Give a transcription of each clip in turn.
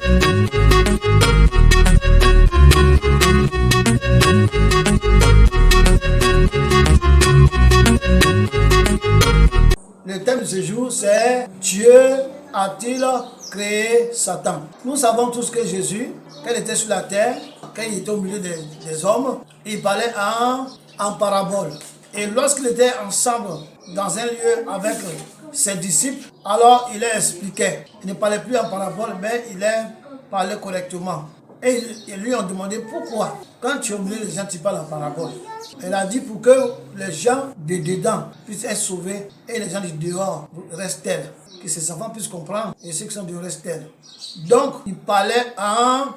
Le thème de ce jour, c'est Dieu a-t-il créé Satan? Nous savons tous que Jésus, quand il était sur la terre, quand il était au milieu des hommes, il parlait en parabole. Et lorsqu'il était ensemble dans un lieu avec ses disciples, alors il leur expliquait. Il ne parlait plus en parabole, mais il leur parlait correctement. Et ils lui ont demandé pourquoi, quand tu es au milieu des gens, tu parles en parabole. Elle a dit pour que les gens de dedans puissent être sauvés et les gens de dehors restent tels. Que ces enfants puissent comprendre et ceux qui sont dehors restent tels. Donc, il parlait en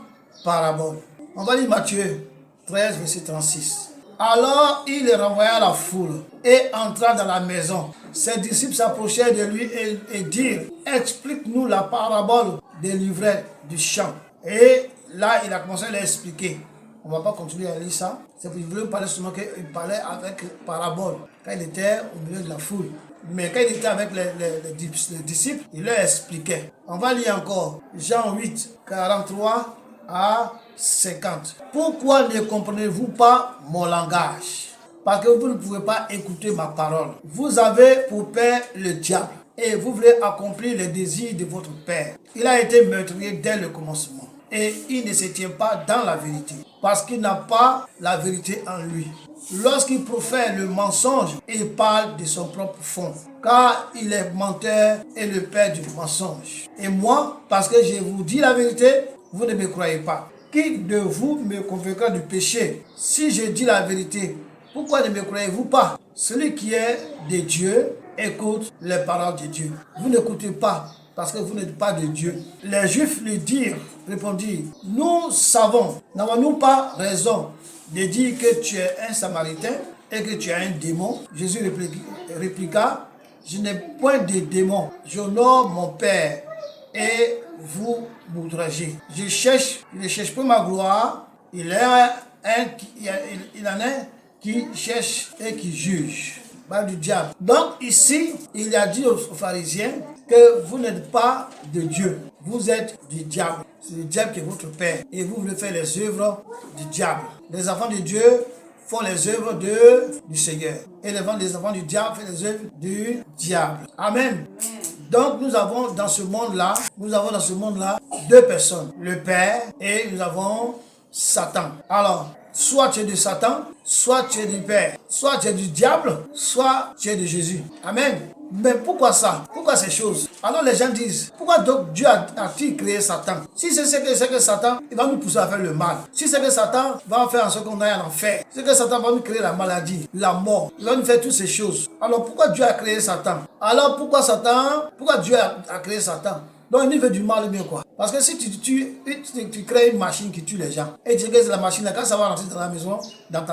parabole. On va lire Matthieu 13, verset 36. Alors, il les renvoya à la foule et entra dans la maison. Ses disciples s'approchèrent de lui et dirent, explique-nous la parabole des livrets du champ. Et là, il a commencé à leur expliquer. On ne va pas continuer à lire ça. C'est qu'il voulait parler seulement qu'il parlait avec parabole. Quand il était au milieu de la foule. Mais quand il était avec les disciples, il leur expliquait. On va lire encore. Jean 8, 43 à 50. Pourquoi ne comprenez-vous pas mon langage? Parce que vous ne pouvez pas écouter ma parole. Vous avez pour père le diable. Et vous voulez accomplir les désirs de votre père. Il a été meurtrier dès le commencement. Et il ne se tient pas dans la vérité, parce qu'il n'a pas la vérité en lui. Lorsqu'il profère le mensonge, il parle de son propre fond, car il est menteur et le père du mensonge. Et moi, parce que je vous dis la vérité, vous ne me croyez pas. Qui de vous me convaincra du péché? Si je dis la vérité, pourquoi ne me croyez-vous pas? Celui qui est de Dieu écoute les paroles de Dieu. Vous n'écoutez pas, parce que vous n'êtes pas de Dieu. Les Juifs lui répondirent, nous savons, n'avons-nous pas raison de dire que tu es un Samaritain et que tu es un démon? Jésus répliqua, je n'ai point de démon, j'honore mon Père et vous m'outragez. Je ne cherche pas ma gloire, il en est qui cherche et qui juge. Du diable. Donc ici, il a dit aux pharisiens que vous n'êtes pas de Dieu, vous êtes du diable. C'est le diable qui est votre père et vous voulez faire les œuvres du diable. Les enfants de Dieu font les œuvres du Seigneur et les enfants du diable font les œuvres du diable. Amen. Donc nous avons dans ce monde-là, deux personnes, le Père et nous avons Satan. Alors, soit tu es de Satan, soit tu es du Père, soit tu es du diable, soit tu es de Jésus. Amen. Mais pourquoi ça? Pourquoi ces choses? Alors les gens disent, pourquoi donc Dieu a-t-il créé Satan? Si c'est que Satan, il va nous pousser à faire le mal. Si c'est que Satan va faire en sorte qu'on aille en enfer. C'est que Satan va nous créer la maladie, la mort. Il va nous faire toutes ces choses. Alors pourquoi Dieu a créé Satan? Alors pourquoi Dieu a créé Satan? Donc il veut du mal ou bien quoi? Parce que si tu crées une machine qui tue les gens, et tu sais que la machine là, quand ça va rentrer dans ta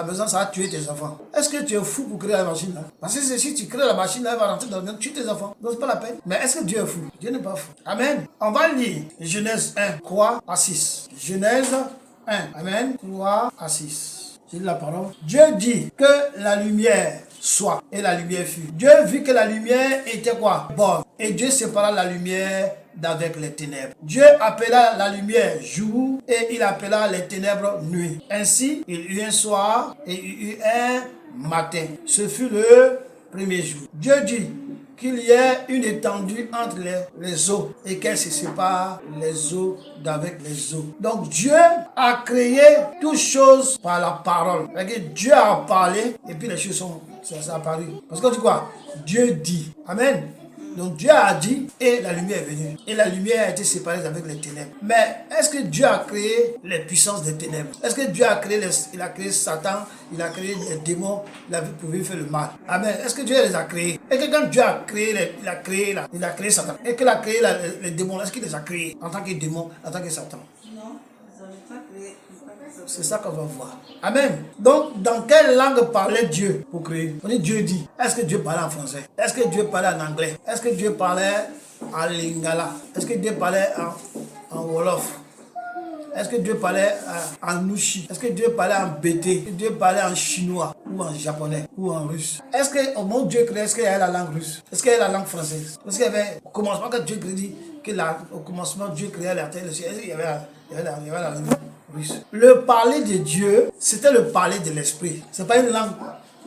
maison, ça va tuer tes enfants. Est-ce que tu es fou pour créer la machine là? Parce que si tu crées la machine là, elle va rentrer dans la maison, tuer tes enfants. Donc c'est pas la peine. Mais est-ce que Dieu est fou? Dieu n'est pas fou. Amen. On va lire Genèse 1, 3 à 6. Genèse 1, amen, 3 à 6. J'ai dit la parole. Dieu dit que la lumière soit, et la lumière fut. Dieu vit que la lumière était quoi? Bonne. Et Dieu sépara la lumière d'avec les ténèbres. Dieu appela la lumière jour et il appela les ténèbres nuit. Ainsi, il y eut un soir et il y eut un matin. Ce fut le premier jour. Dieu dit qu'il y ait une étendue entre les eaux et qu'elle se sépare les eaux d'avec les eaux. Donc Dieu a créé toutes choses par la parole. Dieu a parlé et puis les choses sont apparues. Parce qu'on dit quoi? Dieu dit. Amen. Donc Dieu a dit et la lumière est venue. Et la lumière a été séparée avec les ténèbres. Mais est-ce que Dieu a créé les puissances des ténèbres? Est-ce que Dieu a créé Satan, il a créé les démons, il a vu pour faire le mal? Amen. Est-ce que Dieu les a créés? Et que quand Dieu a créé, il a créé Satan. Et qu'il a créé les démons, est-ce qu'il les a créés en tant que démons, en tant que Satan? Non, ils n'ont pas créé. C'est ça qu'on va voir. Amen. Donc, dans quelle langue parlait Dieu pour créer? On dit Dieu dit. Est-ce que Dieu parlait en français? Est-ce que Dieu parlait en anglais? Est-ce que Dieu parlait en lingala? Est-ce que Dieu parlait en wolof? Est-ce que Dieu parlait en Nushi? Est-ce que Dieu parlait en BT? Est-ce que Dieu parlait en chinois ou en japonais ou en russe? Est-ce que au moment où Dieu créait, est-ce qu'il y avait la langue russe? Est-ce qu'il y avait la langue française? Est-ce qu'il y avait au commencement quand Dieu dit que au commencement Dieu créait la terre et le ciel? Est-ce qu'il y avait la langue russe? Le parler de Dieu, c'était le parler de l'esprit. C'est pas une langue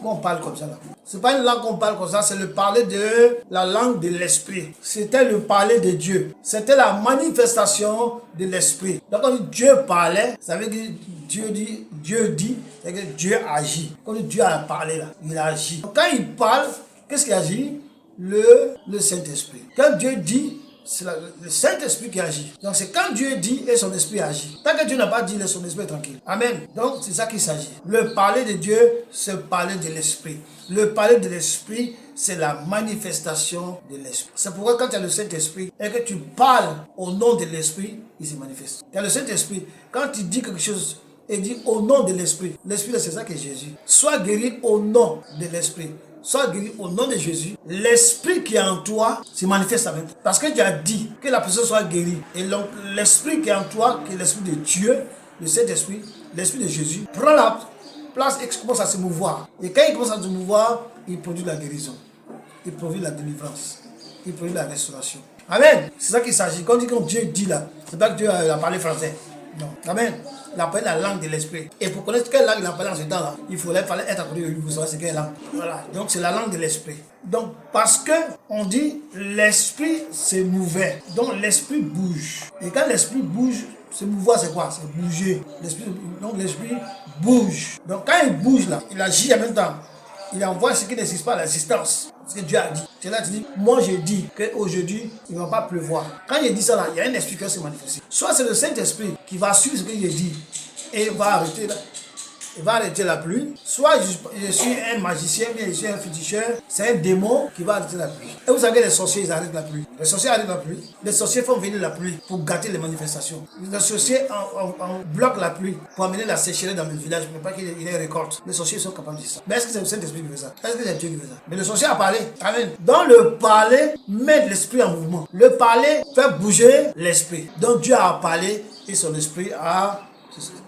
qu'on parle comme ça là. C'est pas une langue qu'on parle comme ça, c'est le parler de la langue de l'esprit. C'était le parler de Dieu. C'était la manifestation de l'esprit. Donc quand Dieu parlait, ça veut dire Dieu dit, c'est que Dieu agit. Quand Dieu a parlé là, il agit. Donc, quand il parle, qu'est-ce qui agit? Le Saint-Esprit. Quand Dieu dit, c'est le Saint-Esprit qui agit. Donc c'est quand Dieu dit et son esprit agit. Tant que Dieu n'a pas dit, son esprit est tranquille. Amen. Donc c'est ça qu'il s'agit. Le parler de Dieu, c'est parler de l'esprit. Le parler de l'esprit, c'est la manifestation de l'esprit. C'est pourquoi quand tu as le Saint-Esprit et que tu parles au nom de l'esprit, il se manifeste. Tu as le Saint-Esprit, quand tu dis quelque chose et dis au nom de l'esprit, l'esprit c'est ça que Jésus. Sois guéri au nom de l'esprit. Sois guéri au nom de Jésus. L'esprit qui est en toi se manifeste avec toi. Parce que tu as dit que la personne soit guérie. Et donc l'esprit qui est en toi, qui est l'esprit de Dieu, le Saint-Esprit, l'esprit de Jésus, prend la place et commence à se mouvoir. Et quand il commence à se mouvoir, il produit la guérison. Il produit la délivrance. Il produit la restauration. Amen. C'est ça qu'il s'agit. Quand Dieu dit là, c'est pas que Dieu a parlé français. Non. Amen. Il a parlé la langue de l'esprit. Et pour connaître quelle langue il a parlé en ce temps-là, il fallait être à côté de lui pour savoir c'est quelle langue. Voilà. Donc c'est la langue de l'esprit. Donc parce que on dit l'esprit se mouvait. Donc l'esprit bouge. Et quand l'esprit bouge, se mouvoir c'est quoi? C'est bouger. Donc l'esprit bouge. Donc quand il bouge là, il agit en même temps. Il envoie ce qui n'existe pas, l'existence. Ce que Dieu a dit. C'est là que tu dis, moi je dis qu'aujourd'hui, il ne va pas pleuvoir. Quand il dit ça là, il y a un esprit qui va se manifester. Soit c'est le Saint-Esprit qui va suivre ce qu'il dit et il va arrêter la pluie. Soit je suis un magicien, bien je suis un féticheur, c'est un démon qui va arrêter la pluie. Et vous savez, les sorciers, ils arrêtent la pluie. Les sorciers arrêtent la pluie. Les sorciers font venir la pluie pour gâter les manifestations. Les sorciers bloquent la pluie pour amener la sécheresse dans le village, mais pas qu'il y ait récolte. Les sorciers sont capables de ça. Mais est-ce que c'est le Saint-Esprit qui fait ça? Est-ce que c'est Dieu qui fait ça? Mais le sorcier a parlé. Amen. Dans le parler, met l'esprit en mouvement. Le parler fait bouger l'esprit. Donc Dieu a parlé et son esprit a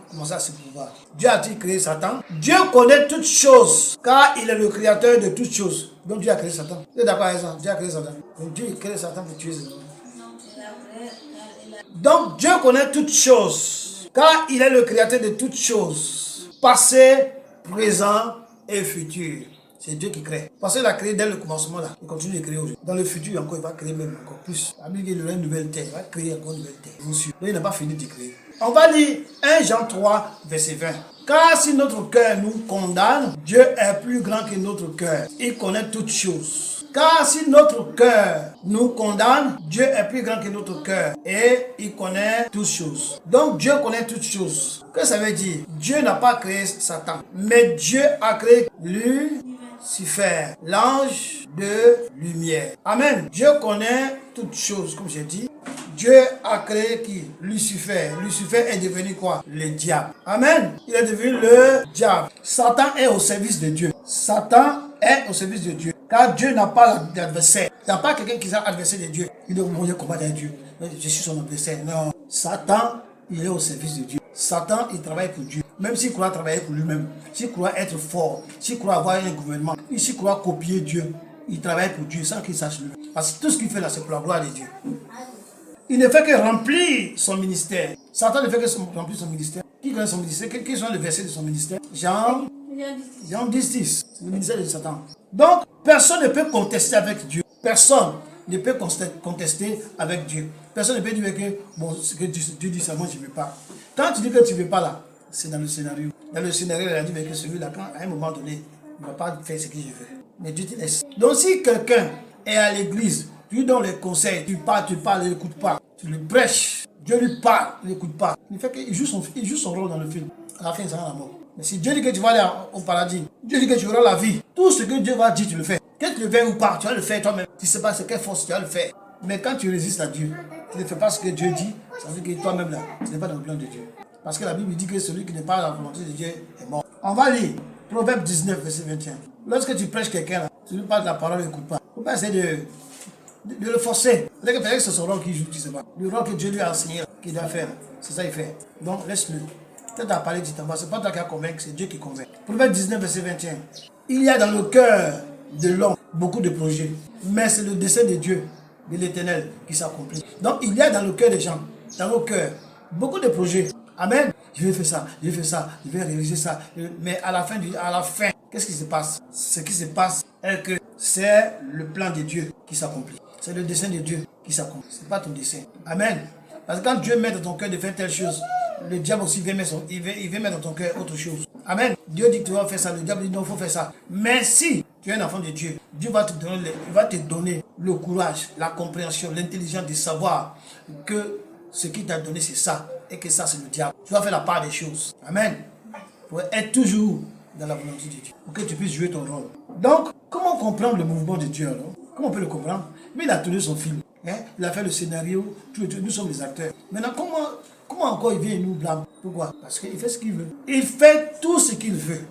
commencé à se pouvoir. Dieu a-t-il créé Satan? Dieu connaît toutes choses, car il est le créateur de toutes choses. Donc Dieu a créé Satan. Vous êtes d'accord avec ça? Dieu a créé Satan. Donc Dieu a créé Satan pour tuer Satan. Donc Dieu connaît toutes choses, car il est le créateur de toutes choses. Passé, présent et futur. C'est Dieu qui crée. Parce qu'il a créé dès le commencement là. Il continue de créer aujourd'hui. Dans le futur encore, il va créer même encore plus. La Bible dit qu'il y aura une nouvelle terre. Il va créer encore une nouvelle terre. Bien sûr. Donc il n'a pas fini de créer. On va lire 1 Jean 3, verset 20. Car si notre cœur nous condamne, Dieu est plus grand que notre cœur. Il connaît toutes choses. Car si notre cœur nous condamne, Dieu est plus grand que notre cœur et il connaît toutes choses. Donc Dieu connaît toutes choses. Qu'est-ce que ça veut dire? Dieu n'a pas créé Satan, mais Dieu a créé Lucifer, l'ange de lumière. Amen. Dieu connaît toutes choses, comme j'ai dit. Dieu a créé qui? Lucifer. Lucifer est devenu quoi? Le diable. Amen. Il est devenu le diable. Satan est au service de Dieu. Satan est au service de Dieu. Car Dieu n'a pas d'adversaire. Il n'y a pas quelqu'un qui est adversaire de Dieu. Il dit, mon Dieu combat avec Dieu. Je suis son adversaire. Non. Satan, il est au service de Dieu. Satan, il travaille pour Dieu. Même s'il croit travailler pour lui-même, s'il croit être fort, s'il croit avoir un gouvernement, s'il croit copier Dieu, il travaille pour Dieu sans qu'il sache lui. Parce que tout ce qu'il fait là, c'est pour la gloire de Dieu. Il ne fait que remplir son ministère. Satan ne fait que remplir son ministère. Qui connaît son ministère? Quels sont les versets de son ministère? Jean 10. C'est le ministère de Satan. Donc, personne ne peut contester avec Dieu. Personne ne peut contester avec Dieu. Personne ne peut dire que, bon, ce que Dieu dit, ça, moi je ne veux pas. Quand tu dis que tu ne veux pas là, c'est dans le scénario. Dans le scénario, il a dit que celui-là, à un moment donné, il ne va pas faire ce que je veux. Mais Dieu te laisse. Donc, si quelqu'un est à l'église, tu lui donnes les conseils, tu parles, il n'écoute pas. Tu le brèches, Dieu lui parle, il n'écoute pas. Il joue son rôle dans le film. À la fin, il sera la mort. Mais si Dieu dit que tu vas aller au paradis, Dieu dit que tu auras la vie, tout ce que Dieu va dire, tu le fais. Que tu le fais ou pas, tu vas le faire toi-même. Tu ne sais pas c'est quelle force tu vas le faire. Mais quand tu résistes à Dieu, tu ne fais pas ce que Dieu dit, ça veut dire que toi-même là, tu n'es pas dans le plan de Dieu. Parce que la Bible dit que celui qui n'est pas dans la volonté de Dieu est mort. On va lire Proverbe 19, verset 21. Lorsque tu prêches quelqu'un là, tu lui parles de la parole, il n'écoute pas. Il ne faut pas essayer de le forcer. Peut-être que c'est son rôle qui joue, tu sais pas. Le rôle que Dieu lui a enseigné, qu'il doit faire. C'est ça qu'il fait. Donc laisse-le. Peut-être à parler du temps, c'est pas toi qui as convaincu, c'est Dieu qui convainc. Proverbe 19, verset 21. Il y a dans le cœur de l'homme beaucoup de projets, mais c'est le dessein de Dieu, de l'Éternel, qui s'accomplit. Donc il y a dans le cœur des gens, dans nos cœurs, beaucoup de projets. Amen. Je vais faire ça, je vais faire ça, je vais réaliser ça. Mais à la fin, qu'est-ce qui se passe? Ce qui se passe est que c'est le plan de Dieu qui s'accomplit. C'est le dessein de Dieu qui s'accomplit. Ce n'est pas ton dessein. Amen. Parce que quand Dieu met dans ton cœur de faire telle chose, le diable aussi vient mettre, dans ton cœur autre chose. Amen. Dieu dit que tu vas faire ça, le diable dit non, il faut faire ça. Mais si tu es un enfant de Dieu, Dieu va te donner le courage, la compréhension, l'intelligence de savoir que ce qu'il t'a donné c'est ça et que ça c'est le diable. Tu vas faire la part des choses. Amen. Pour être toujours dans la volonté de Dieu. Pour que tu puisses jouer ton rôle. Donc, comment comprendre le mouvement de Dieu alors? Comment on peut le comprendre? Mais il a tourné son film. Hein? Il a fait le scénario. Nous sommes les acteurs. Maintenant, comment encore il vient et nous blâme? Pourquoi? Parce qu'il fait ce qu'il veut. Il fait tout ce qu'il veut.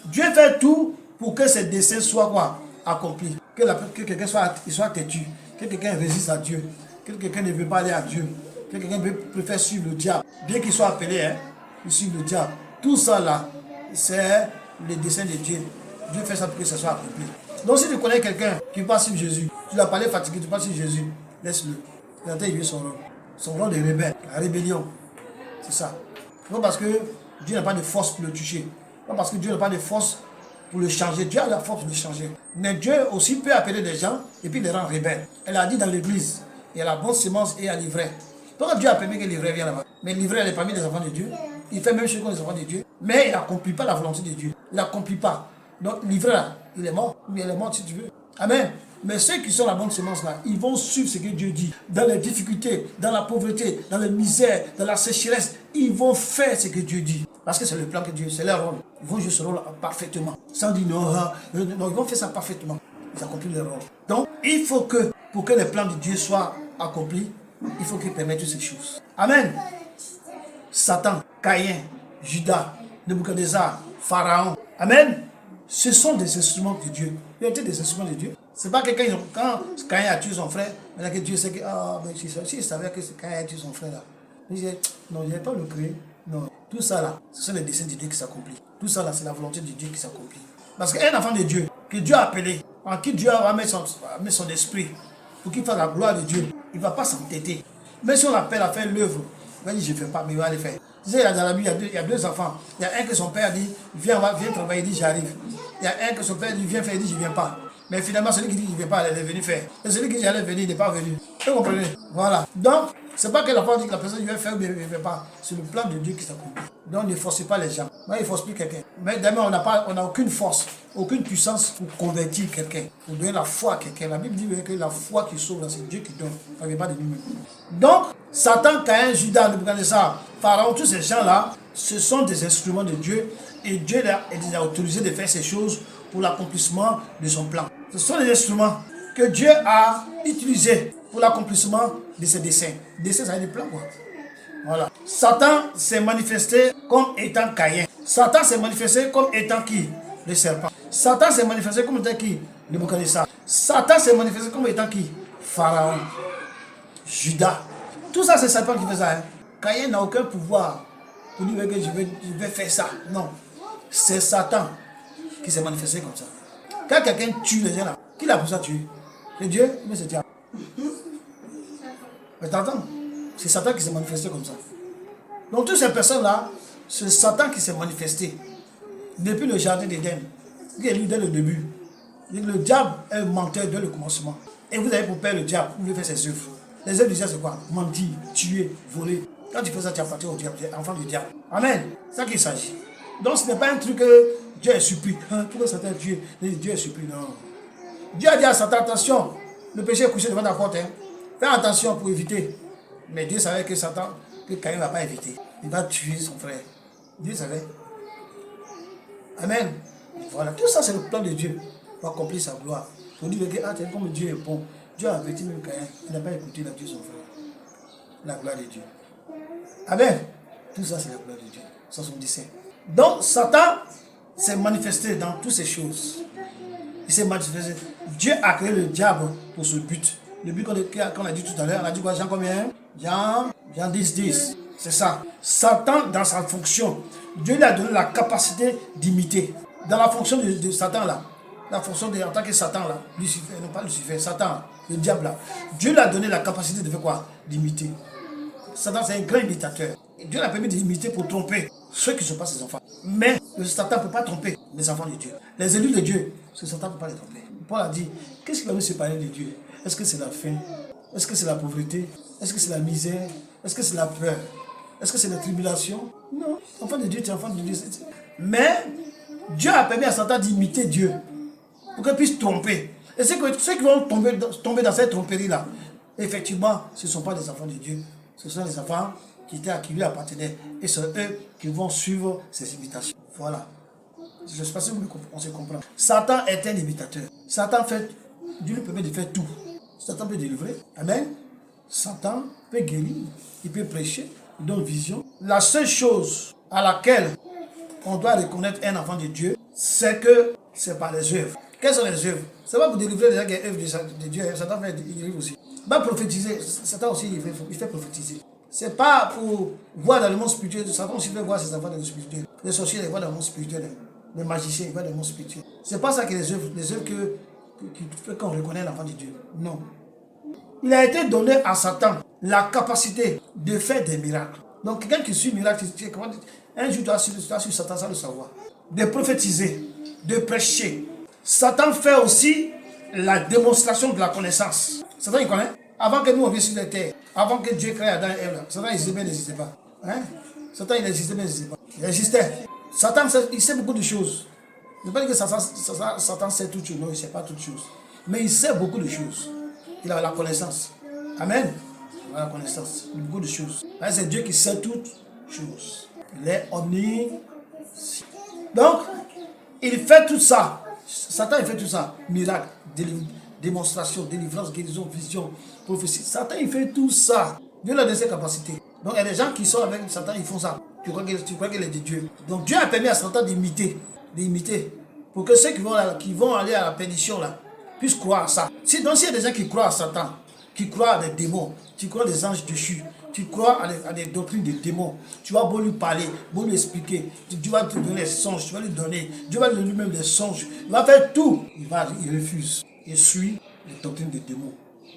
Dieu fait tout pour que ses desseins soient quoi? Accomplis. Que quelqu'un soit têtu. Que quelqu'un résiste à Dieu. Que quelqu'un ne veut pas aller à Dieu. Que quelqu'un préfère suivre le diable. Bien qu'il soit appelé, hein, il suit le diable. Tout ça là, c'est le dessein de Dieu. Dieu fait ça pour que ça soit accompli. Donc si tu connais quelqu'un qui passe sur Jésus, tu l'as parlé fatigué, tu passes sur Jésus, laisse-le. Il joue son rôle. Son rôle de rebelle, la rébellion. C'est ça. Non parce que Dieu n'a pas de force pour le toucher. Non parce que Dieu n'a pas de force pour le changer. Dieu a la force pour le changer. Mais Dieu aussi peut appeler des gens et puis les rendre rebelles. Elle a dit dans l'église, il y a la bonne semence et il y a l'ivraie. Donc Dieu a permis que l'ivraie vienne là-bas. Mais l'ivraie, elle est parmi les enfants de Dieu. Il fait même chose que les enfants de Dieu. Mais il n'accomplit pas la volonté de Dieu. Il n'accomplit pas. Donc l'ivraie là, il est mort. Oui, elle est morte si tu veux. Amen. Mais ceux qui sont la bonne semence là, ils vont suivre ce que Dieu dit. Dans les difficultés, dans la pauvreté, dans la misère, dans la sécheresse, ils vont faire ce que Dieu dit. Parce que c'est le plan que Dieu, c'est leur rôle. Ils vont jouer ce rôle parfaitement. Sans dire non, ils vont faire ça parfaitement. Ils accomplissent leur rôle. Donc, il faut que, pour que les plans de Dieu soient accomplis, il faut qu'il permette toutes ces choses. Amen. Satan, Caïn, Judas, Nebuchadnezzar, Pharaon. Amen. Ce sont des instruments de Dieu. Ils étaient des instruments de Dieu. C'est pas que quand Caïn a tué son frère, maintenant que Dieu sait que, si il savait que Caïn a tué son frère là, il disait, non, il n'y avait pas le créer. Non, tout ça là, ce sont les desseins de Dieu qui s'accomplissent. Tout ça là, c'est la volonté de Dieu qui s'accomplit. Parce qu'un enfant de Dieu, que Dieu a appelé, en qui Dieu va mettre son esprit, pour qu'il fasse la gloire de Dieu, il ne va pas s'entêter. Mais si on l'appelle à faire l'œuvre, il va dire, je ne fais pas, mais il va le faire. Tu sais, dans la Bible, il y a deux enfants. Il y a un que son père dit, viens travailler, il dit, j'arrive. Il y a un que son père dit, viens faire, il dit, je ne viens pas. Mais finalement, celui qui dit qu'il ne vient pas, il est venu faire. Et celui qui dit, j'allais venir, il n'est pas venu. Vous comprenez? Voilà. Donc, ce n'est pas que l'enfant dit que la personne vient faire, mais il ne vient pas. C'est le plan de Dieu qui s'accomplit. Donc, ne forcez pas les gens. Moi, il ne force plus quelqu'un. Mais demain, on n'a aucune force, aucune puissance pour convertir quelqu'un, pour donner la foi à quelqu'un. La Bible dit que la foi qui sauve, c'est Dieu qui donne. Ça ne vient pas de nous-mêmes. Donc, Satan, Caïn, Judas, Nebuchadnezzar, Pharaon, tous ces gens-là, ce sont des instruments de Dieu. Et Dieu les a autorisés de faire ces choses pour l'accomplissement de son plan. Ce sont les instruments que Dieu a utilisés pour l'accomplissement de ses desseins. Desseins, ça veut dire plan, quoi. Voilà. Satan s'est manifesté comme étant Caïn. Satan s'est manifesté comme étant qui? Le serpent. Satan s'est manifesté comme étant qui? Le Nebuchadnezzar. Satan s'est manifesté comme étant qui? Pharaon. Judas. Tout ça, c'est Satan qui fait ça. Hein. Caïn n'a aucun pouvoir pour dire que je vais faire ça. Non. C'est Satan qui s'est manifesté comme ça. Quand quelqu'un tue les gens là, qui l'a pour ça tuer? C'est Dieu, mais c'est Dieu. Mais t'entends? C'est Satan qui s'est manifesté comme ça. Donc toutes ces personnes-là, c'est Satan qui s'est manifesté. Depuis le jardin d'Éden. Il est lu dès le début. Le diable est menteur dès le commencement. Et vous avez pour père le diable, vous voulez faire ses œuvres. Les œuvres du diable, c'est quoi? Mentir, tuer, voler. Quand tu fais ça, tu appartiens au diable, tu es enfant du diable. Amen. C'est ça qu'il s'agit. Donc ce n'est pas un truc que Dieu est surpris. Pourquoi Satan est tué? Dieu est surpris, non. Dieu a dit à Satan, attention, le péché est couché devant ta porte. Hein. Fais attention pour éviter. Mais Dieu savait que Caïn ne va pas éviter. Il va tuer son frère. Dieu savait. Amen. Voilà, tout ça c'est le plan de Dieu pour accomplir sa gloire. Pour dire que comme Dieu est bon, Dieu a averti même Caïn, il n'a pas écouté la Dieu son frère. La gloire de Dieu. Amen. Tout ça c'est la gloire de Dieu. Ça son dessein. Donc Satan s'est manifesté dans toutes ces choses. Il s'est manifesté. Dieu a créé le diable pour ce but. Le but qu'on a dit tout à l'heure, on a dit quoi, Jean combien? Jean 10, 10. C'est ça. Satan, dans sa fonction, Dieu lui a donné la capacité d'imiter. Dans la fonction de Satan là, la fonction en tant que Satan là, Lucifer, non pas Lucifer, Satan, le diable là, Dieu lui a donné la capacité de faire quoi? D'imiter. Satan, c'est un grand imitateur. Et Dieu l'a permis d'imiter pour tromper ceux qui ne sont pas ses enfants. Mais le Satan ne peut pas tromper les enfants de Dieu. Les élus de Dieu, ce Satan ne peut pas les tromper. Paul a dit, qu'est-ce qui va nous séparer de Dieu? Est-ce que c'est la faim? Est-ce que c'est la pauvreté? Est-ce que c'est la misère? Est-ce que c'est la peur? Est-ce que c'est la tribulation? Non. Enfant de Dieu, tu es enfant de Dieu. Mais Dieu a permis à Satan d'imiter Dieu pour qu'il puisse tromper. Et ceux qui vont tomber dans cette tromperie-là, effectivement, ce ne sont pas des enfants de Dieu. Ce sont des enfants qui lui appartenaient. Et c'est eux qui vont suivre ses imitations. Voilà. Je ne sais pas si on se comprend. Satan est un imitateur. Satan fait, Dieu lui permet de faire tout. Satan peut délivrer. Amen. Satan peut guérir. Il peut prêcher. Il donne vision. La seule chose à laquelle on doit reconnaître un enfant de Dieu, c'est que c'est par les œuvres. Quelles sont les œuvres? C'est pas pour délivrer les gens qui ont œuvres de Dieu. Satan fait délivrer aussi. Pas prophétiser. Satan aussi, il fait prophétiser. C'est pas pour voir dans le monde spirituel. Satan aussi fait voir ses enfants dans le spirituel. Les sorciers, ils voient dans le monde spirituel. Les magiciens, ils voient dans le monde spirituel. C'est pas ça que les œuvres qui fait qu'on reconnaît l'enfant de Dieu. Non. Il a été donné à Satan la capacité de faire des miracles. Donc, quelqu'un qui suit miracle, un jour, tu as su Satan sans le savoir. De prophétiser, de prêcher. Satan fait aussi la démonstration de la connaissance. Satan, il connaît. Avant que nous, on vienne sur la terre, avant que Dieu crée Adam et Ève, Satan existait, mais il n'existait pas. Hein? Satan, il existait, mais il n'existait pas. Il existait. Satan, il sait beaucoup de choses. Je ne veux pas dire que Satan sait toutes choses. Non, il ne sait pas toutes choses. Mais il sait beaucoup de choses. Il a la connaissance. Amen. Il a la connaissance. Beaucoup de choses. C'est Dieu qui sait toutes choses. Il est omniscient. Donc, il fait tout ça. Satan, il fait tout ça. Miracle, démonstration, délivrance, guérison, vision, prophétie. Satan, il fait tout ça. Dieu a donné ses capacités. Donc, il y a des gens qui sont avec Satan, ils font ça. Tu crois qu'il est de Dieu. Donc, Dieu a permis à Satan d'imiter. Pour que ceux qui vont aller à la perdition, là, puissent croire à ça. Donc, s'il y a des gens qui croient à Satan, qui croient à des démons, qui croient à des anges déchus, tu crois à des doctrines de démons, tu vas beau lui parler, beau lui expliquer, tu vas te donner des songes, tu vas lui donner, Dieu va lui donner même des songes, il va faire tout, il refuse, il suit les doctrines des démons,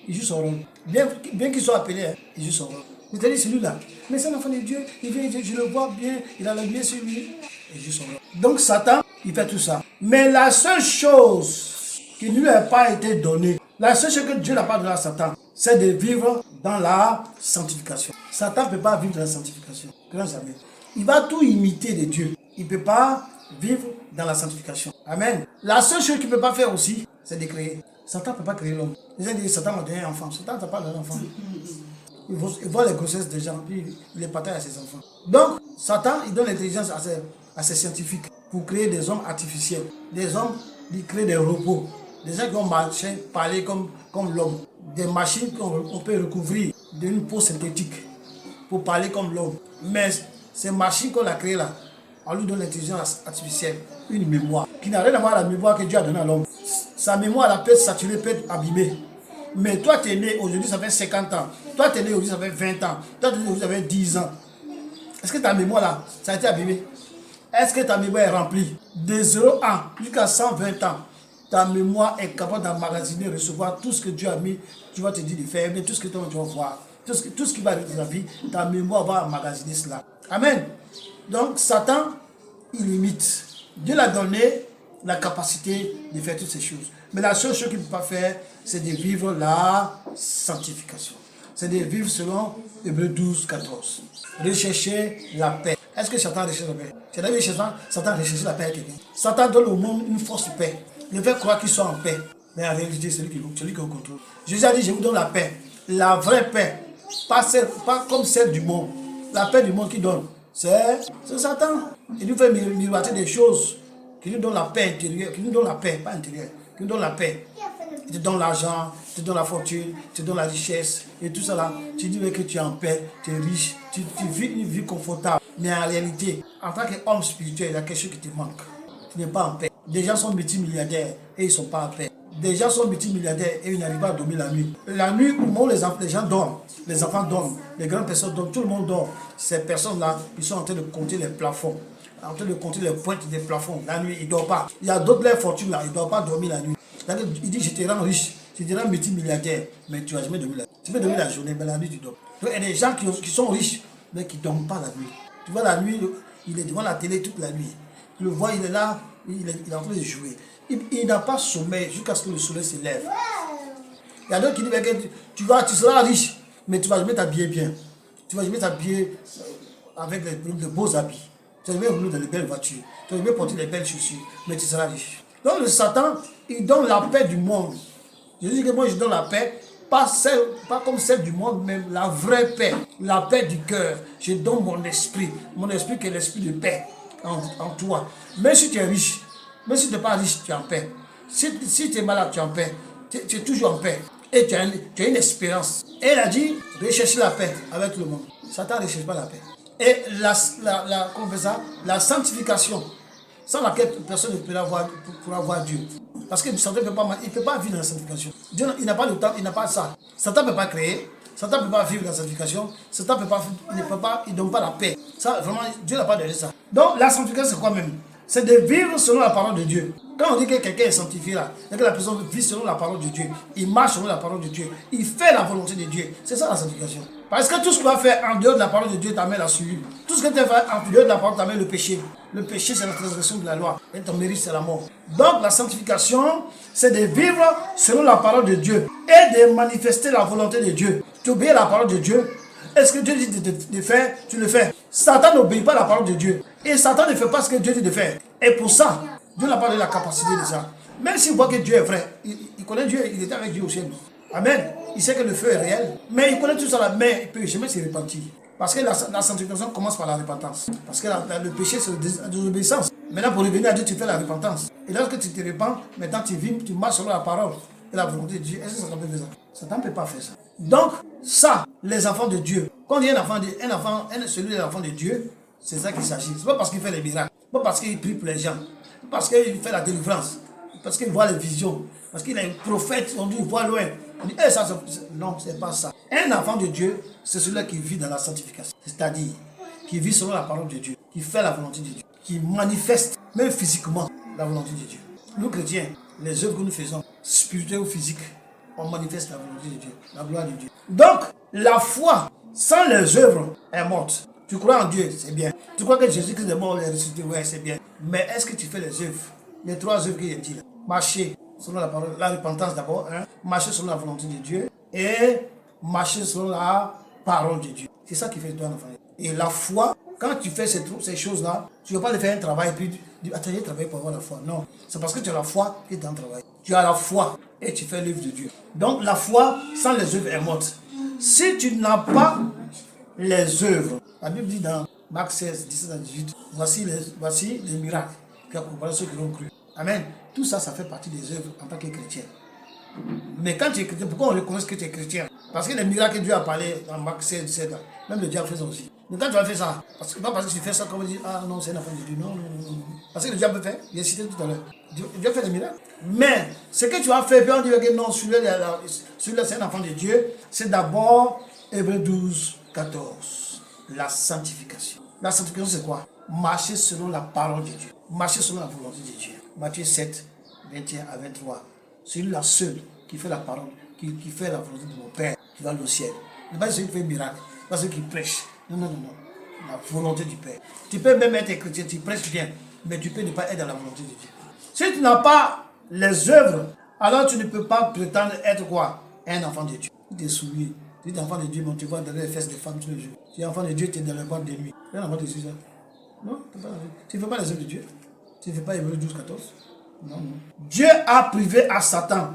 il joue son rôle, bien qu'il soit appelé, il joue son rôle. Je te dis celui-là, mais c'est l'enfant de Dieu, il vient, je le vois bien, il a le bien sur lui, il joue son rôle. Donc Satan, il fait tout ça. Mais la seule chose qui ne lui a pas été donnée, la seule chose que Dieu n'a pas donné à Satan, c'est de vivre dans la sanctification. Satan ne peut pas vivre dans la sanctification. Jamais. Il va tout imiter de Dieu. Il ne peut pas vivre dans la sanctification. Amen. La seule chose qu'il ne peut pas faire aussi, c'est de créer. Satan ne peut pas créer l'homme. Les gens disent Satan m'a donné un enfant. Satan n'a pas donné un enfant. Il voit les grossesses des gens, puis il les partage à ses enfants. Donc, Satan, il donne l'intelligence à ses scientifiques pour créer des hommes artificiels. Des hommes qui créent des robots. Des gens qui vont marcher, parler comme l'homme. Des machines qu'on peut recouvrir d'une peau synthétique pour parler comme l'homme. Mais ces machines qu'on a créées là, on lui donne l'intelligence artificielle, une mémoire qui n'a rien à voir avec la mémoire que Dieu a donnée à l'homme. Sa mémoire, elle peut être saturée, peut être abîmée. Mais toi, tu es né aujourd'hui, ça fait 50 ans. Toi, tu es né aujourd'hui, ça fait 20 ans. Toi, tu es né aujourd'hui, ça fait 10 ans. Est-ce que ta mémoire là, ça a été abîmé? Est-ce que ta mémoire est remplie? De 0 ans jusqu'à 120 ans. Ta mémoire est capable d'emmagasiner, recevoir tout ce que Dieu a mis, tu vas te dire de faire, mais tout ce que tu vas voir, tout ce qui va arriver dans ta vie, ta mémoire va emmagasiner cela. Amen. Donc Satan, il imite. Dieu l'a donné la capacité de faire toutes ces choses. Mais la seule chose qu'il ne peut pas faire, c'est de vivre la sanctification. C'est de vivre selon Hébreux 12, 14. Rechercher la paix. Est-ce que Satan recherche la paix? C'est-à-dire que Satan recherche la paix à quelqu'un. Satan donne au monde une force de paix. Il fait croire qu'il soit en paix. Mais en réalité, c'est celui qui vous contrôle. Jésus a dit, je vous donne la paix. La vraie paix. Pas comme celle du monde. La paix du monde qui donne. C'est Satan. Il nous fait miroiter des choses qui nous donnent la paix intérieure. Qui nous donnent la paix, pas intérieure. Qui nous donnent la paix. Il te donne l'argent, il te donne la fortune, il te donne la richesse. Et tout ça là, tu dis que tu es en paix, tu es riche, tu vis une vie confortable. Mais en réalité, en tant qu'homme spirituel, il y a quelque chose qui te manque. Tu n'es pas en paix. Des gens sont multimilliardaires et ils ne sont pas en paix. des gens sont multimilliardaires et ils n'arrivent pas à dormir la nuit. La nuit, au moment où les gens dorment, les enfants dorment, les grandes personnes dorment, tout le monde dort. Ces personnes-là, ils sont en train de compter les plafonds, en train de compter les pointes des plafonds. La nuit, ils ne dorment pas. Il y a d'autres leurs fortunes là, ils ne doivent pas dormir la nuit. Il dit, je te rends riche, je te rends multimilliardaire, mais tu vas jamais dormir la nuit. Tu peux dormir la journée, mais la nuit, tu dors. Donc, il y a des gens qui sont riches, mais qui ne dorment pas la nuit. Tu vois, la nuit, il est devant la télé toute la nuit. Tu le vois, il est là, il est en train de jouer. Il n'a pas sommeil jusqu'à ce que le soleil se lève. Il y a d'autres qui disent, tu seras riche, mais tu vas jamais t'habiller bien. Tu vas jamais t'habiller avec de beaux habits. Tu vas jamais rouler dans les belles voitures. Tu vas jamais porter les belles chaussures, mais tu seras riche. Donc le Satan, il donne la paix du monde. Je dis que moi je donne la paix, pas comme celle du monde, mais la vraie paix. La paix du cœur. Je donne mon esprit qui est l'esprit de paix en toi. Même si tu es riche, même si tu n'es pas riche, tu es en paix. Si tu es malade, tu es en paix. Tu es toujours en paix. Et tu as une espérance. Et il a dit, recherchez la paix avec tout le monde. Satan ne recherche pas la paix. Et la sanctification, sans laquelle personne ne pourra voir Dieu. Parce que Satan ne peut pas vivre dans la sanctification. Dieu, il n'a pas le temps, il n'a pas ça. Satan ne peut pas créer, Satan ne peut pas vivre dans la sanctification, Satan il ne donne pas la paix. Ça, vraiment, Dieu n'a pas donné ça. Donc, la sanctification, c'est quoi même? C'est de vivre selon la parole de Dieu. Quand on dit que quelqu'un est sanctifié là, c'est que la personne vit selon la parole de Dieu. Il marche selon la parole de Dieu. Il fait la volonté de Dieu. C'est ça la sanctification. Parce que tout ce qu'on va faire en dehors de la parole de Dieu t'amène la suivre. Tout ce que tu fais en dehors de la parole t'amène le péché. Le péché, c'est la transgression de la loi. Et ton mérite, c'est la mort. Donc la sanctification, c'est de vivre selon la parole de Dieu et de manifester la volonté de Dieu. Tu obéis à la parole de Dieu. Est-ce que Dieu dit de faire? Tu le fais. Satan n'obéit pas à la parole de Dieu. Et Satan ne fait pas ce que Dieu dit de faire. Et pour ça, Dieu n'a pas donné la capacité de ça. Même s'il voit que Dieu est vrai, il connaît Dieu, il était avec Dieu au ciel. Amen. Il sait que le feu est réel. Mais il connaît tout ça là, mais il ne peut jamais se repentir. Parce que la sanctification commence par la repentance. Parce que le péché, c'est la désobéissance. Maintenant, pour revenir à Dieu, tu fais la repentance. Et lorsque tu te repens, maintenant tu vis, tu marches selon la parole et la volonté de Dieu. Est-ce que Satan peut faire ça? Satan ne peut pas faire ça. Donc, ça, les enfants de Dieu, quand il y a celui des enfants de Dieu, c'est ça qu'il s'agit. Ce n'est pas parce qu'il fait les miracles, ce n'est pas parce qu'il prie pour les gens, parce qu'il fait la délivrance, parce qu'il voit les visions, parce qu'il est un prophète, on dit il voit loin. On dit, ça, non, ce n'est pas ça. Un enfant de Dieu, c'est celui-là qui vit dans la sanctification. C'est-à-dire, qui vit selon la parole de Dieu, qui fait la volonté de Dieu, qui manifeste, même physiquement, la volonté de Dieu. Nous, chrétiens, les œuvres que nous faisons, spirituelles ou physiques, on manifeste la volonté de Dieu, la gloire de Dieu. Donc, la foi, sans les œuvres, est morte. Tu crois en Dieu, c'est bien. Tu crois que Jésus-Christ est mort, il est ressuscité, ouais, c'est bien. Mais est-ce que tu fais les œuvres? Les 3 œuvres qu'il a dit là. Marcher selon la parole, la repentance d'abord, marcher selon la volonté de Dieu et marcher selon la parole de Dieu. C'est ça qui fait toi un enfant. Et la foi, quand tu fais ces choses-là, tu ne vas pas faire un travail et puis dire, attends, j'ai travaillé pour avoir la foi. Non, c'est parce que tu as la foi que tu es dans le travail. Tu as la foi et tu fais l'œuvre de Dieu. Donc la foi sans les œuvres est morte. Si tu n'as pas les œuvres, la Bible dit dans Marc 16, 17 à 18, voici les miracles qui accompagnent ceux qui l'ont cru. Amen. Tout ça, ça fait partie des œuvres en tant que chrétien. Mais quand tu es chrétien, pourquoi on reconnaît que tu es chrétien? Parce que les miracles que Dieu a parlé dans Marc 16, 17, même le diable fait ça aussi. Mais quand tu vas faire ça, pas parce que tu fais ça comme on dit, ah non, c'est un enfant de Dieu. Non. Parce que le diable fait, il a cité tout à l'heure. Dieu fait des miracles. Mais ce que tu as fait, puis on dit que non, celui-là c'est un enfant de Dieu, c'est d'abord Hébreux 12, 14. La sanctification. La sanctification, c'est quoi? Marcher selon la parole de Dieu. Marcher selon la volonté de Dieu. Matthieu 7, 21 à 23. C'est lui la seule qui fait la parole, qui fait la volonté de mon Père, qui va au ciel. Ce n'est pas celui qui fait un miracle, ce n'est pas celui qui prêche. Non. La volonté du Père. Tu peux même être chrétien, tu prêches bien, mais tu peux ne pas être dans la volonté de Dieu. Si tu n'as pas les œuvres, alors tu ne peux pas prétendre être quoi? Un enfant de Dieu. Tu es souillé. Tu es enfant de Dieu, mais tu vois dans les fesses des femmes tous les jours. Tu es enfant de Dieu, tu es dans le boîte de nuit. Tu es un enfant de Dieu, ça? Non, tu ne fais pas les œuvres de Dieu. Tu ne fais pas Hébreux 12, 14. Non. Dieu a privé à Satan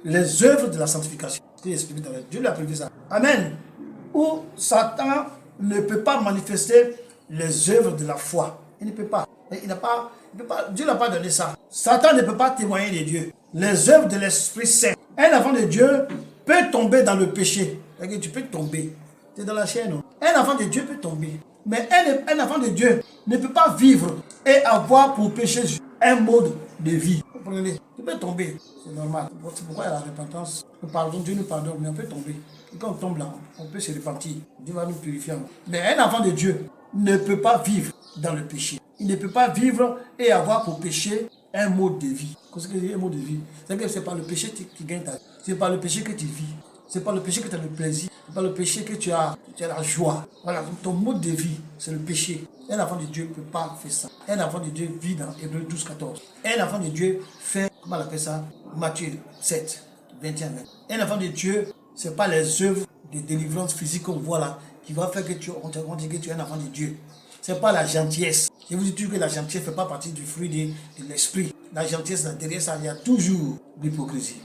les œuvres de la sanctification. Dieu lui a privé ça. Amen. Où Satan ne peut pas manifester les œuvres de la foi. Il ne peut pas. Dieu n'a pas donné ça. Satan ne peut pas témoigner de Dieu. Les œuvres de l'Esprit Saint. Un enfant de Dieu peut tomber dans le péché. Tu peux tomber. Tu es dans la chair, non? Un enfant de Dieu peut tomber. Mais un enfant de Dieu ne peut pas vivre et avoir pour péché un mode de vie. comprenez? Tu peux tomber, c'est normal. C'est pourquoi il y a la repentance. Nous pardonnons, Dieu nous pardonne, mais on peut tomber. Et quand on tombe là, on peut se repentir. Dieu va nous purifier. Mais un enfant de Dieu ne peut pas vivre dans le péché. Il ne peut pas vivre et avoir pour péché un mode de vie. Qu'est-ce que c'est un mode de vie? C'est que c'est par le péché qui gagne ta vie. C'est par le péché que tu vis. C'est par le péché que tu as le plaisir. C'est par le péché que tu as la joie. Voilà, ton mode de vie, c'est le péché. Un enfant de Dieu ne peut pas faire ça. Un enfant de Dieu vit dans Hébreux 12, 14. Un enfant de Dieu fait, comment on appelle ça? Matthieu 7, 21. Un enfant de Dieu, ce n'est pas les œuvres de délivrance physique qu'on voit là qui va faire que on dit que tu es un enfant de Dieu. Ce n'est pas la gentillesse. Je vous dis toujours que la gentillesse ne fait pas partie du fruit de l'esprit. La gentillesse, derrière ça, il y a toujours l'hypocrisie.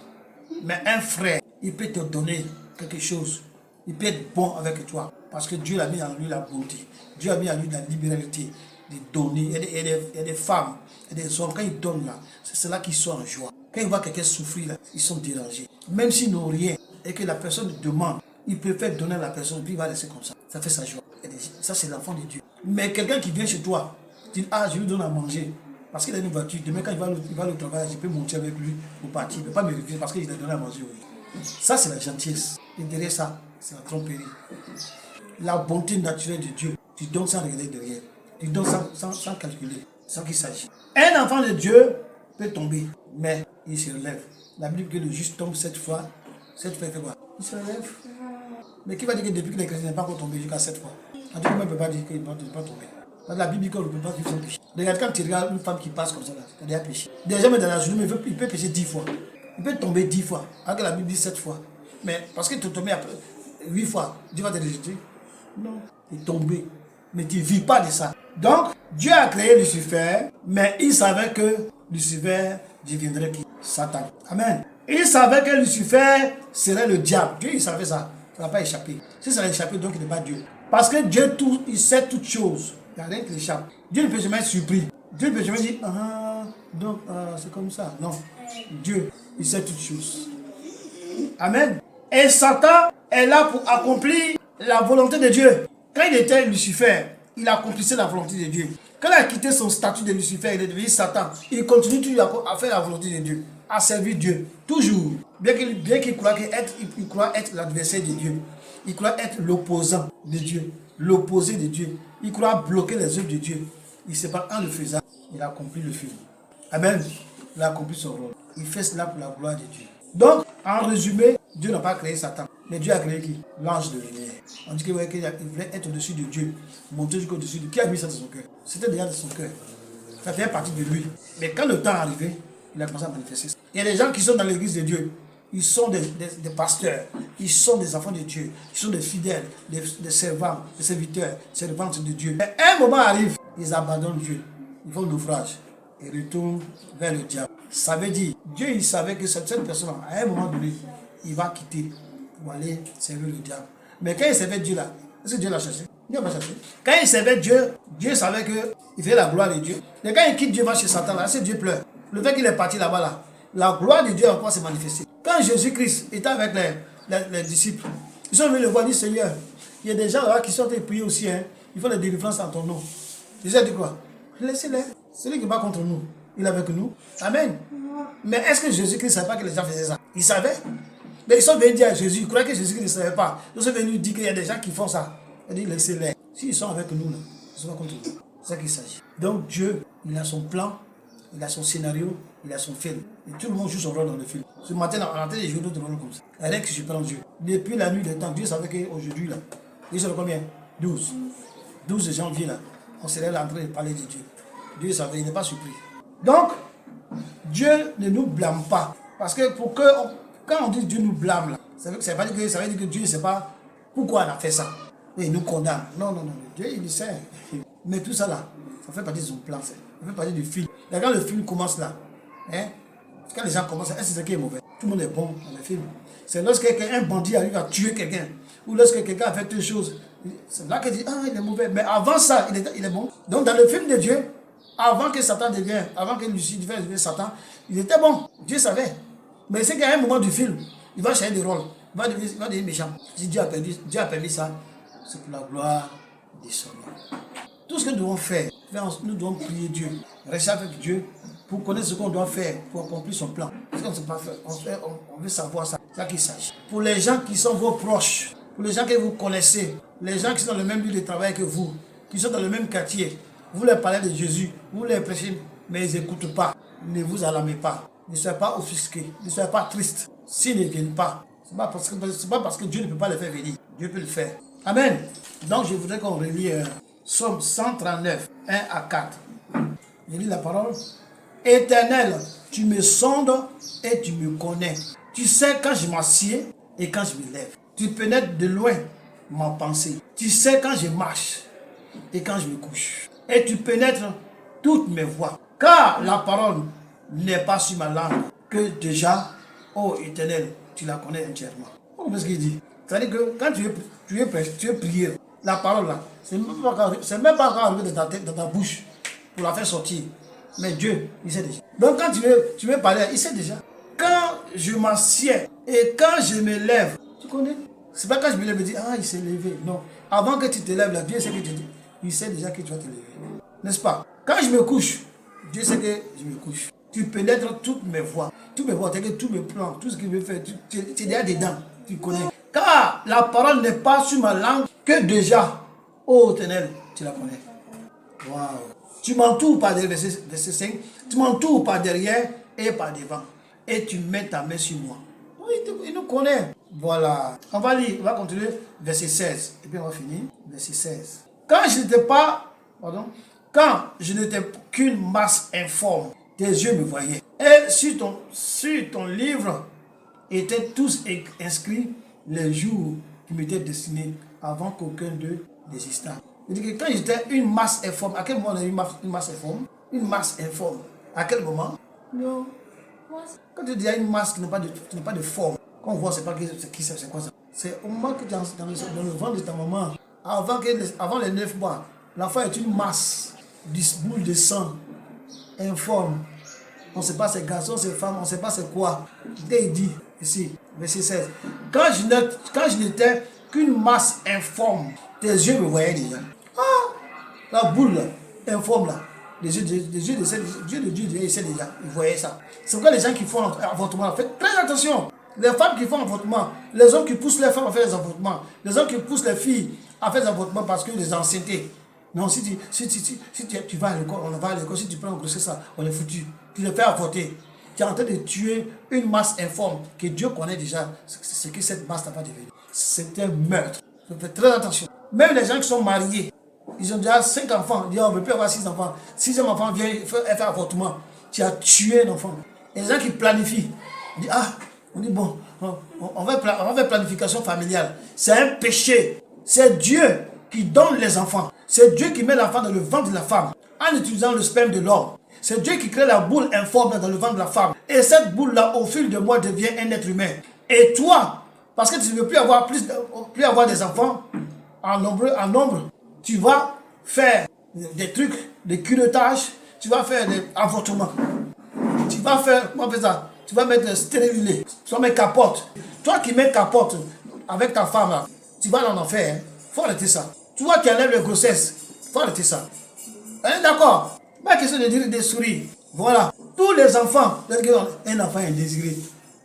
Mais un frère, il peut te donner quelque chose. Il peut être bon avec toi. Parce que Dieu a mis en lui la bonté. Dieu a mis en lui la libéralité de donner. Il y a des femmes, il y a des hommes, quand ils donnent là, c'est cela qui sont en joie. Quand ils voient quelqu'un souffrir là, ils sont dérangés. Même s'ils n'ont rien et que la personne demande, il préfère donner à la personne, puis il va laisser comme ça. Ça fait sa joie. Ça, c'est l'enfant de Dieu. Mais quelqu'un qui vient chez toi, dit, ah, je lui donne à manger. Parce qu'il a une voiture. Demain, quand il va au travail, je peux monter avec lui pour partir. Il ne peut pas me refuser parce qu'il a donné à manger. Oui. Ça, c'est la gentillesse. Et derrière ça, c'est la tromperie. La bonté naturelle de Dieu, tu donnes sans regarder derrière. Tu donnes sans calculer, sans qu'il s'agisse. Un enfant de Dieu peut tomber, mais il se relève. La Bible dit que le juste tombe 7 fois. 7 fois, il fait quoi? Il se relève. Mais qui va dire que depuis que les chrétiens n'est pas encore tombé jusqu'à 7 fois? En tout cas, on ne peut pas dire qu'il ne peut pas tomber. Dans la Bible dit qu'on ne peut pas vivre sans péché. Regarde, quand tu regardes une femme qui passe comme ça, c'est déjà péché. Déjà, mais dans la journée, il peut pécher 10 fois. Il peut tomber 10 fois. Alors que la Bible dit 7 fois. Mais parce que tu tombes 8 fois, Dieu va te rejeter. Non, tu es tombé. Mais tu ne vis pas de ça. Donc, Dieu a créé Lucifer, mais il savait que Lucifer deviendrait qui? Satan. Amen. Il savait que Lucifer serait le diable. Dieu, il savait ça. Ça n'a pas échappé. Si ça a échappé, donc il n'est pas Dieu. Parce que Dieu, il sait toutes choses. Il n'y a rien qui échappe. Dieu ne peut jamais être surpris. Dieu ne peut jamais dire, donc c'est comme ça. Non. Dieu, il sait toutes choses. Amen. Et Satan est là pour accomplir la volonté de Dieu. Quand il était Lucifer, il accomplissait la volonté de Dieu. Quand il a quitté son statut de Lucifer, il est devenu Satan. Il continue toujours à faire la volonté de Dieu, à servir Dieu. Toujours. Bien qu'il croit être l'adversaire de Dieu. Il croit être l'opposant de Dieu. L'opposé de Dieu. Il croit bloquer les œuvres de Dieu. Il sait pas en le faisant, il a accompli le film. Amen. Il a accompli son rôle. Il fait cela pour la gloire de Dieu. Donc, en résumé, Dieu n'a pas créé Satan. Mais Dieu a créé qui? L'ange de lumière. On dit qu'il voulait être au-dessus de Dieu. Monter jusqu'au-dessus de Dieu. Qui a mis ça dans son cœur? C'était déjà dans son cœur. Ça fait partie de lui. Mais quand le temps est arrivé, il a commencé à manifester ça. Il y a des gens qui sont dans l'église de Dieu. Ils sont des pasteurs. Ils sont des enfants de Dieu. Ils sont des fidèles, des servants, des serviteurs, servantes de Dieu. Mais un moment arrive, ils abandonnent Dieu. Ils font naufrage. Ils retournent vers le diable. Ça veut dire, Dieu, il savait que cette personne, à un moment donné, il va quitter pour aller servir le diable. Mais quand il servait Dieu là, est-ce que Dieu l'a cherché? Dieu n'a pas cherché. Quand il servait Dieu, Dieu savait qu'il fait la gloire de Dieu. Mais quand il quitte Dieu, va chez Satan là, est-ce que Dieu pleure? Le fait qu'il est parti là-bas là, la gloire de Dieu encore s'est manifestée. Quand Jésus-Christ était avec les disciples, ils sont venus le voir, dit Seigneur, il y a des gens là qui sont en prier aussi, hein. Ils font des délivrances en ton nom. Jésus a dit quoi? Laissez-les. Celui qui va contre nous, il est avec nous. Amen. Mais est-ce que Jésus-Christ ne savait pas que les gens faisaient ça? Il savait. Mais ils sont venus dire à Jésus, ils croyaient que Jésus-Christ ne savait pas. Ils sont venus dire qu'il y a des gens qui font ça. Il dit, laissez-les. S'ils sont avec nous, là, ils sont contre nous. C'est ça qu'il s'agit. Donc Dieu, il a son plan, il a son scénario, il a son film. Et tout le monde joue son rôle dans le film. Ce matin, on a des joueurs d'autres rôles comme ça. Rien que je prends Dieu. Depuis la nuit des temps, Dieu savait qu'aujourd'hui, là, ils sont combien? 12. 12 janvier, là, on serait là en train de parler de Dieu. Dieu savait, il n'est pas surpris. Donc, Dieu ne nous blâme pas. Parce que quand on dit Dieu nous blâme, là, ça veut dire que Dieu ne sait pas pourquoi on a fait ça. Et il nous condamne. Non, non, non. Dieu, il le sait. Mais tout ça là, ça fait partie de son plan. Ça fait partie du film. Et quand le film commence là, hein, quand les gens commencent, est-ce que c'est qui est mauvais? Tout le monde est bon dans le film. C'est lorsque un bandit arrive à tuer quelqu'un, ou lorsque quelqu'un a fait quelque chose, c'est là qu'il dit, ah, il est mauvais. Mais avant ça, il est bon. Donc dans le film de Dieu, avant que Satan devienne, avant que Lucifer devienne Satan, il était bon. Dieu savait. Mais c'est qu'à un moment du film, il va changer de rôle. Il va devenir méchant. Si Dieu a permis ça, c'est pour la gloire de son nom. Tout ce que nous devons faire, nous devons prier Dieu, rester avec Dieu pour connaître ce qu'on doit faire pour accomplir son plan. Parce qu'on ne sait pas faire, on veut savoir ça. C'est ça qu'il s'agit. Pour les gens qui sont vos proches, pour les gens que vous connaissez, les gens qui sont dans le même lieu de travail que vous, qui sont dans le même quartier, vous leur parlez de Jésus, vous les prêchez, mais ils n'écoutent pas. Ne vous alarmez pas. Ne soyez pas offusqués. Ne soyez pas tristes. S'ils ne viennent pas, ce n'est pas parce que Dieu ne peut pas les faire venir. Dieu peut le faire. Amen. Donc je voudrais qu'on relie Psaume 139, 1 à 4. Je lis la parole. Éternel, tu me sondes et tu me connais. Tu sais quand je m'assieds et quand je me lève. Tu pénètres de loin ma pensée. Tu sais quand je marche et quand je me couche. Et tu pénètres toutes mes voies. Car la parole n'est pas sur ma langue que déjà, ô Éternel, tu la connais entièrement. Comment est-ce qu'il dit? C'est-à-dire que quand tu es prié, la parole là, c'est même pas encore arrivé dans ta bouche pour la faire sortir. Mais Dieu, il sait déjà. Donc quand tu veux parler, il sait déjà. Quand je m'assieds et quand je me lève, tu connais? C'est pas quand je me lève, je dis, ah, il s'est levé. Non. Avant que tu te lèves là, Dieu sait que tu dis. Il sait déjà que tu vas te lever. N'est-ce pas? Quand je me couche, Dieu sait que je me couche. Tu pénètres toutes mes voies. Toutes mes voies, tous mes plans, tout ce qu'il veut faire. Tu es déjà dedans. Tu connais. Car la parole n'est pas sur ma langue que déjà, ô Éternel, tu la connais. Waouh. Tu m'entoures par derrière, verset 5. Tu m'entoures par derrière et par devant. Et tu mets ta main sur moi. Oui, il nous connaît. Voilà. On va lire, on va continuer. Verset 16. Et puis on va finir. Verset 16. Quand je n'étais qu'une masse informe, tes yeux me voyaient. Et sur ton livre étaient tous inscrits les jours qui m'étaient destinés avant qu'aucun d'eux n'existât. C'est-à-dire que quand j'étais une masse informe, à quel moment on a eu une masse informe? Une masse informe. À quel moment? Non. Quand tu dis une masse qui n'a pas de forme, quand on voit, c'est pas c'est quoi ça? C'est au moment que tu es dans le ventre de ta maman, avant les 9 mois, l'enfant est une masse, de boule de sang, informe. On ne sait pas c'est garçon, c'est femme, on ne sait pas c'est quoi. Il dit ici, verset 16. Quand je n'étais qu'une masse informe, tes yeux me voyaient déjà. Ah, la boule là, informe là. Les yeux de Dieu, il sait déjà, il voyait ça. C'est pourquoi les gens qui font avortement, faites très attention. Les femmes qui font avortement, les hommes qui poussent les femmes à faire des avortements, les hommes qui poussent les filles à faire des avortements parce que les enceintés. Non, si tu vas à l'école, on va à l'école, si tu prends un grossesse, ça, on est foutu. Tu les fais avorter. Tu es en train de tuer une masse informe que Dieu connaît déjà ce que cette masse n'a pas devenu. C'est un meurtre. Faites très attention. Même les gens qui sont mariés, ils ont déjà 5 enfants. Ils disent, on ne veut plus avoir 6 enfants. 6e enfant vient faire avortement. Tu as tué un enfant. Et les gens qui planifient, ils disent, on dit, bon, on va faire planification familiale. C'est un péché. C'est Dieu qui donne les enfants. C'est Dieu qui met l'enfant dans le ventre de la femme en utilisant le sperme de l'homme. C'est Dieu qui crée la boule informe dans le ventre de la femme. Et cette boule-là, au fil de mois, devient un être humain. Et toi, parce que tu ne veux plus avoir des enfants en nombre, tu vas faire des trucs, des culottage, tu vas faire des avortements. Tu vas faire, comment on fait ça? Tu vas mettre stérilé, tu vas mettre capote. Toi qui mets capote avec ta femme, là, tu vas en enfer. Il faut arrêter ça. Toi qui enlèves les grossesses, il faut arrêter ça. Hein, d'accord? Pas question de dire des souris. Voilà. Tous les enfants, un enfant est désiré.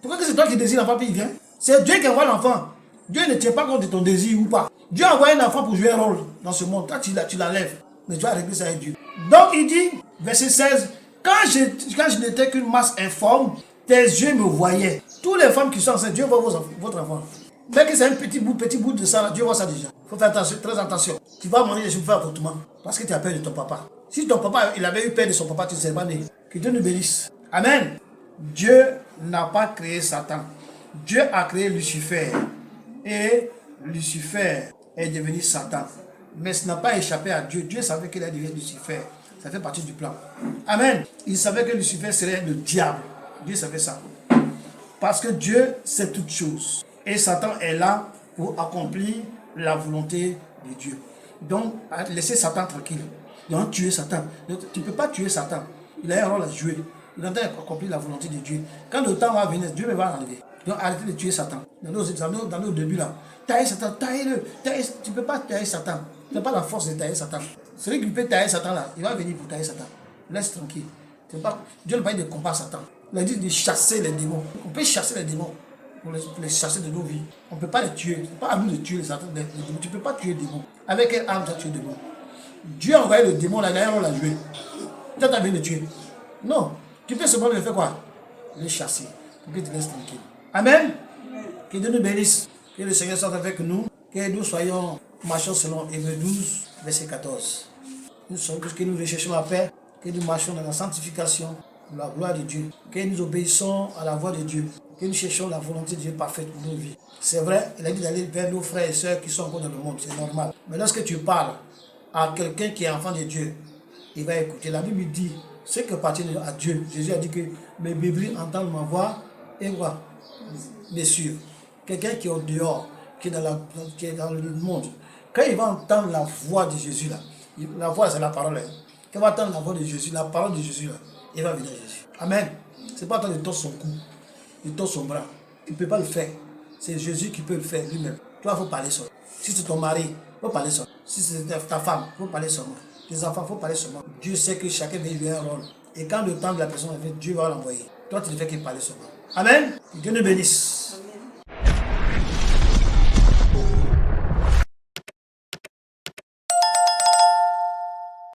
Pourquoi que c'est toi qui désires l'enfant puis il vient? C'est Dieu qui envoie l'enfant. Dieu ne tient pas compte de ton désir ou pas. Dieu envoie un enfant pour jouer un rôle dans ce monde. Toi, tu l'enlèves. Mais tu vas régler ça avec Dieu. Donc il dit, verset 16, quand je n'étais qu'une masse informe, tes yeux me voyaient. Toutes les femmes qui sont enceintes, Dieu voit votre enfant. Dès que c'est un petit bout de ça, Dieu voit ça déjà. Il faut faire attention, très attention. Tu vas manger des choses pour faire avortement. Parce que tu as peur de ton papa. Si ton papa, il avait eu peur de son papa, tu ne sais pas né. Que Dieu nous bénisse. Amen. Dieu n'a pas créé Satan. Dieu a créé Lucifer. Et Lucifer est devenu Satan. Mais ce n'a pas échappé à Dieu. Dieu savait qu'il allait devenir Lucifer. Ça fait partie du plan. Amen. Il savait que Lucifer serait le diable. Dieu savait ça. Parce que Dieu sait toutes choses. Et Satan est là pour accomplir la volonté de Dieu. Donc, laissez Satan tranquille. Donc, tuer Satan. Tu ne peux pas tuer Satan. Il a un rôle à jouer. Il est en train d'accomplir la volonté de Dieu. Quand le temps va venir, Dieu va l'enlever. Donc, arrêtez de tuer Satan. Dans nos débuts là, taillez Satan, taillez-le. Tu ne peux pas tailler Satan. Tu n'as pas la force de tailler Satan. Celui qui peut tailler Satan là, il va venir pour tailler Satan. Laisse tranquille. Dieu ne parle pas de combat à Satan. Il a dit de chasser les démons. On peut chasser les démons pour les chasser de nos vies. On ne peut pas les tuer. Ce n'est pas à nous de tuer les démons. Tu ne peux pas tuer les démons. Avec quelle arme tu as tué le démon? Dieu a envoyé le démon là, derrière on l'a joué. Toi, tu as envie de le tuer. Non. Tu peux seulement le faire quoi? Le chasser. Pour qu'il te laisse tranquille. Amen. Que Dieu nous bénisse. Que le Seigneur soit avec nous. Que nous soyons marchons selon Hébreux 12, verset 14. Nous sommes tous que nous recherchons la paix. Que nous marchons dans la sanctification, la gloire de Dieu. Que nous obéissons à la voix de Dieu. Que nous cherchons la volonté de Dieu parfaite pour nos vies. C'est vrai, il a dit d'aller vers nos frères et sœurs qui sont encore dans le monde. C'est normal. Mais lorsque tu parles à quelqu'un qui est enfant de Dieu, il va écouter. La Bible dit, ce qui appartient à Dieu. Jésus a dit que mes bébés entendent ma voix et voient. Bien sûr, quelqu'un qui est au dehors, qui est dans le monde, quand il va entendre la voix de Jésus, là, la voix c'est la parole, hein. Quand il va entendre la voix de Jésus, la parole de Jésus, là, il va venir à Jésus. Amen. Ce n'est pas toi de torser son cou, de torser son bras. Tu ne peux pas le faire. C'est Jésus qui peut le faire lui-même. Toi, il faut parler seulement. Si c'est ton mari, il faut parler seulement. Si c'est ta femme, il faut parler seulement. Tes enfants, il faut parler seulement. Dieu sait que chacun veut lui un rôle. Et quand le temps de la personne est fait, Dieu va l'envoyer. Toi, tu ne fais que parler seulement. Amen. Dieu nous bénisse.